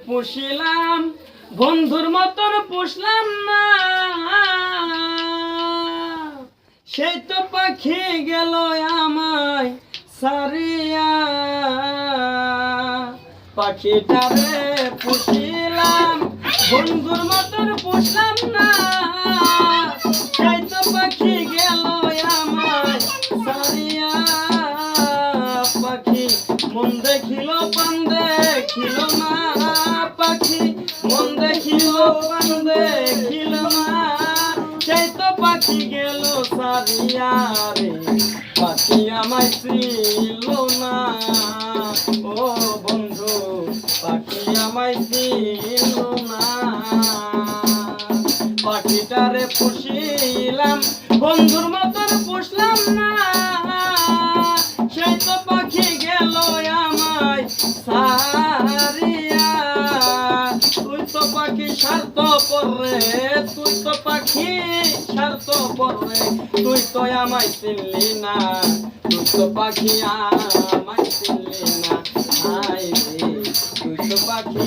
পুষিলাম বন্ধুর মতন পুষলাম না, সেই তো পাখি গেল আমায় সারিয়া। পাখিটারে পুষিলাম বন্ধুর মতন পুষলাম না, সেই তো পাখি গেল আমায় সারিয়া। পাখি মন দেখিল পান দেখিল না, পাখি মন দেখিল পান দেখিল না, সেই তো পাখি গেল সারিয়া রে। পাখি আমায় ছিল না, ও বন্ধু পাখি আমায় ছিল না। পাখিটারে পুষিলাম বন্ধুর মতন পুষলাম না, সেই তো পাখি গেল আমায় সারিয়া। তুই তো পাখি স্বার্থপর রে, তুই তো পাখি স্বার্থপর রে, তুই তো আমায় চিনলি না, তুই তো পাখি আমায় চিনলি না। হায় রে তুই তো পাখি